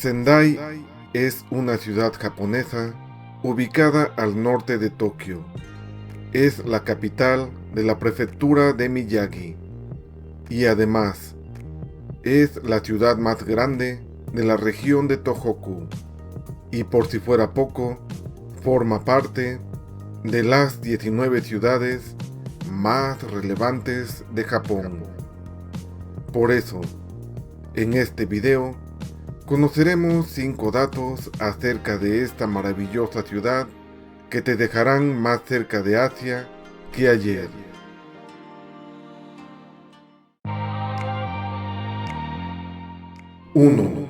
Sendai es una ciudad japonesa ubicada al norte de Tokio. Es la capital de la prefectura de Miyagi y además es la ciudad más grande de la región de Tohoku y, por si fuera poco, forma parte de las 19 ciudades más relevantes de Japón. Por eso, en este video conoceremos 5 datos acerca de esta maravillosa ciudad que te dejarán más cerca de Asia que ayer. ¡1!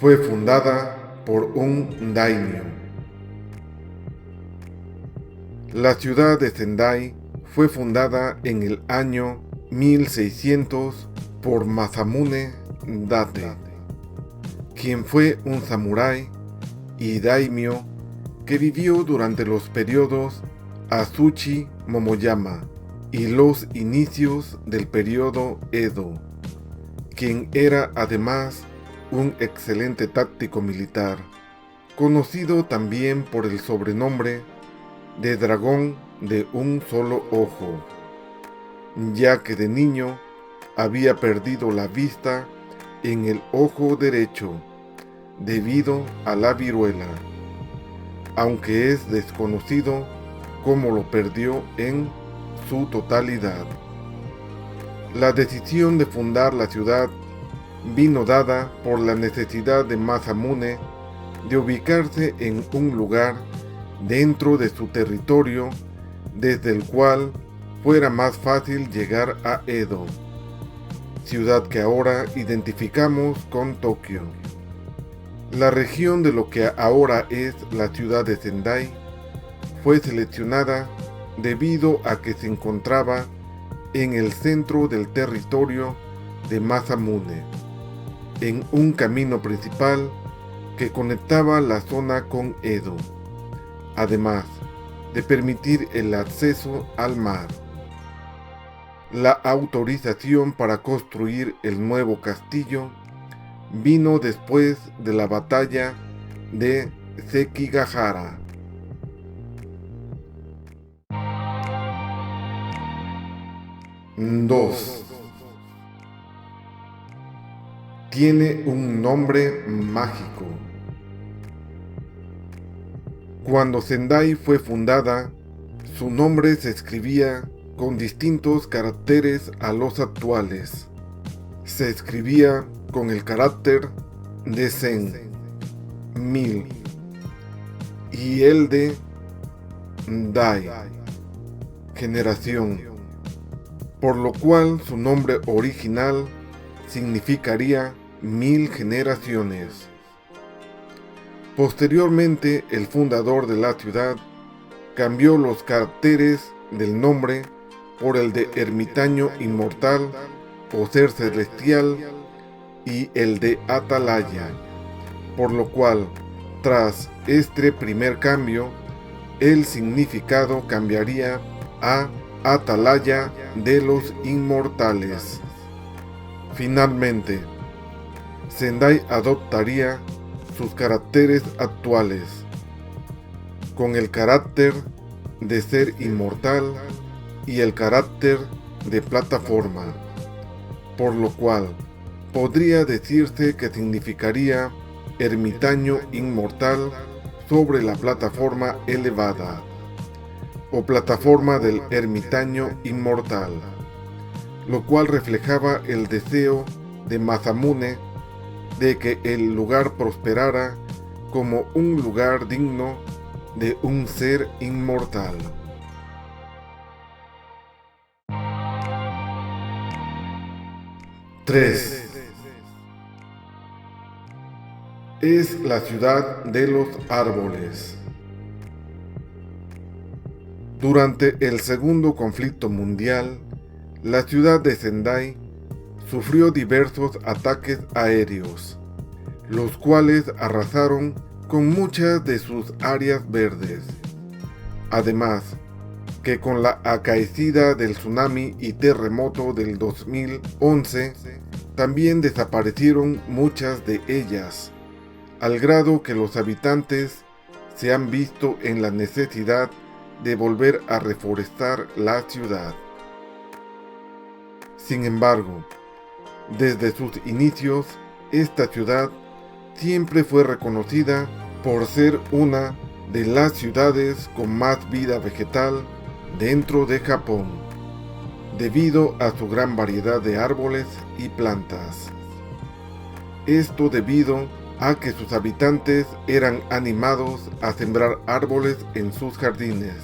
Fue fundada por un daimyo. La ciudad de Sendai fue fundada en el año 1600 por Masamune Date, quien fue un samurái y daimyo que vivió durante los periodos Azuchi Momoyama y los inicios del periodo Edo, quien era además un excelente táctico militar, conocido también por el sobrenombre de dragón de un solo ojo, ya que de niño había perdido la vista en el ojo derecho debido a la viruela, aunque es desconocido cómo lo perdió en su totalidad. La decisión de fundar la ciudad vino dada por la necesidad de Masamune de ubicarse en un lugar dentro de su territorio desde el cual fuera más fácil llegar a Edo, ciudad que ahora identificamos con Tokio. La región de lo que ahora es la ciudad de Sendai fue seleccionada debido a que se encontraba en el centro del territorio de Masamune, en un camino principal que conectaba la zona con Edo, además de permitir el acceso al mar. La autorización para construir el nuevo castillo vino después de la batalla de Sekigahara. 2. Tiene un nombre mágico. Cuando Sendai fue fundada, su nombre se escribía con distintos caracteres a los actuales. Se escribía con el carácter de Sen, 1000, y el de Dai, generación, por lo cual su nombre original significaría 1000 generaciones. Posteriormente, el fundador de la ciudad cambió los caracteres del nombre por el de ermitaño inmortal o ser celestial y el de atalaya, por lo cual, tras este primer cambio, el significado cambiaría a atalaya de los inmortales. Finalmente, Sendai adoptaría sus caracteres actuales, con el carácter de ser inmortal y el carácter de plataforma, por lo cual podría decirse que significaría ermitaño inmortal sobre la plataforma elevada, o plataforma del ermitaño inmortal, lo cual reflejaba el deseo de Masamune de que el lugar prosperara como un lugar digno de un ser inmortal. 3. Es la ciudad de los árboles. Durante el segundo conflicto mundial, la ciudad de Sendai sufrió diversos ataques aéreos, los cuales arrasaron con muchas de sus áreas verdes. Además, que con la acaecida del tsunami y terremoto del 2011, también desaparecieron muchas de ellas, al grado que los habitantes se han visto en la necesidad de volver a reforestar la ciudad. Sin embargo, desde sus inicios, esta ciudad siempre fue reconocida por ser una de las ciudades con más vida vegetal dentro de Japón, debido a su gran variedad de árboles y plantas. Esto debido a que sus habitantes eran animados a sembrar árboles en sus jardines.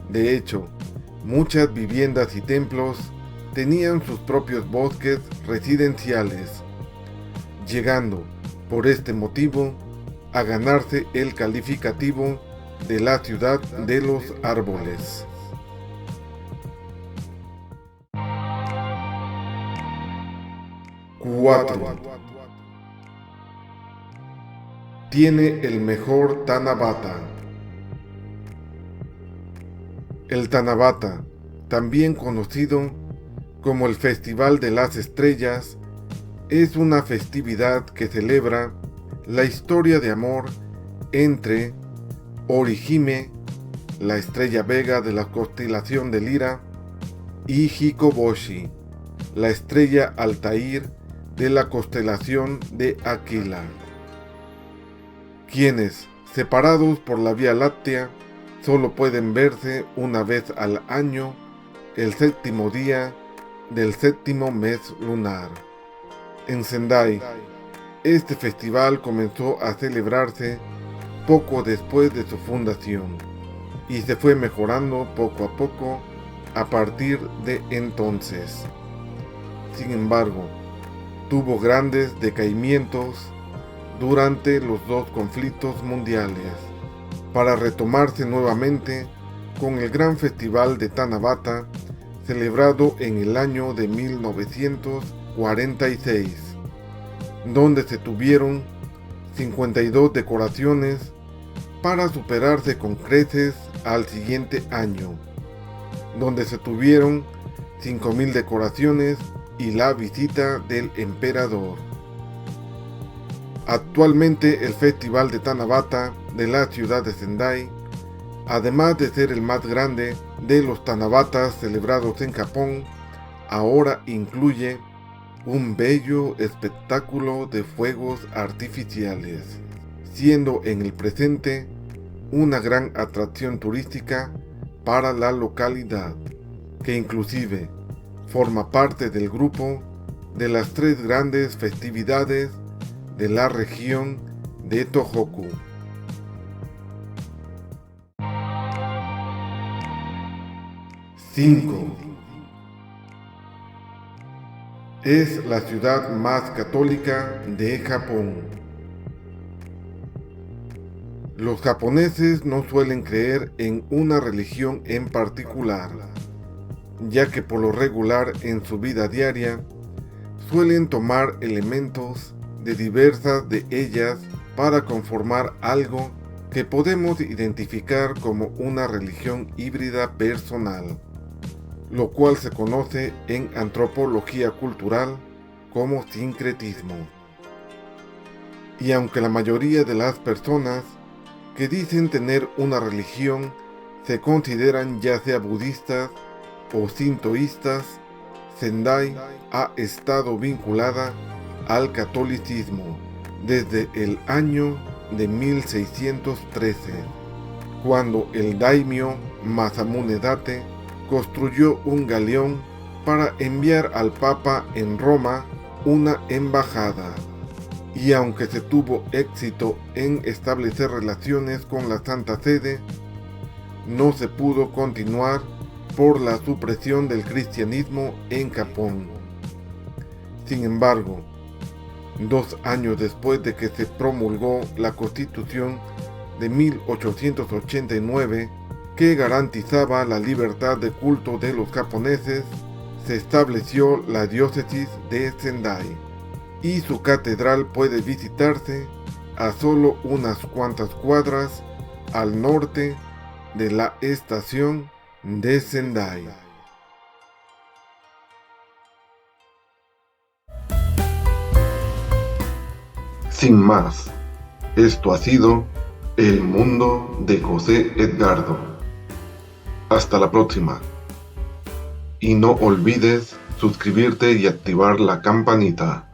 De hecho, muchas viviendas y templos tenían sus propios bosques residenciales, llegando, por este motivo, a ganarse el calificativo de la ciudad de los árboles. ¡4! Tiene el mejor Tanabata. El Tanabata, también conocido como el Festival de las Estrellas, es una festividad que celebra la historia de amor entre Orihime, la estrella vega de la constelación de Lira, y Hikoboshi, la estrella Altair de la constelación de Aquila, quienes, separados por la Vía Láctea, solo pueden verse una vez al año, el séptimo día del séptimo mes lunar. En Sendai, este festival comenzó a celebrarse poco después de su fundación y se fue mejorando poco a poco a partir de entonces. Sin embargo, tuvo grandes decaimientos durante los dos conflictos mundiales, para retomarse nuevamente con el gran festival de Tanabata celebrado en el año de 1946, donde se tuvieron 52 decoraciones para superarse con creces al siguiente año, donde se tuvieron 5.000 decoraciones y la visita del emperador. Actualmente el Festival de Tanabata de la ciudad de Sendai, además de ser el más grande de los Tanabatas celebrados en Japón, ahora incluye un bello espectáculo de fuegos artificiales, siendo en el presente una gran atracción turística para la localidad, que inclusive forma parte del grupo de las 3 grandes festividades de la región de Tohoku. Es la ciudad más católica de Japón. Los japoneses no suelen creer en una religión en particular, ya que por lo regular en su vida diaria suelen tomar elementos de diversas de ellas para conformar algo que podemos identificar como una religión híbrida personal, lo cual se conoce en antropología cultural como sincretismo. Y aunque la mayoría de las personas que dicen tener una religión se consideran ya sea budistas o sintoístas, Sendai ha estado vinculada al catolicismo desde el año de 1613, cuando el daimyo Masamune Date construyó un galeón para enviar al Papa en Roma una embajada, y aunque se tuvo éxito en establecer relaciones con la Santa Sede, no se pudo continuar por la supresión del cristianismo en Japón. Sin embargo, 2 años después de que se promulgó la Constitución de 1889, que garantizaba la libertad de culto de los japoneses, se estableció la diócesis de Sendai, y su catedral puede visitarse a solo unas cuantas cuadras al norte de la estación de Sendai. Sin más, esto ha sido El Mundo de José Edgardo. Hasta la próxima. Y no olvides suscribirte y activar la campanita.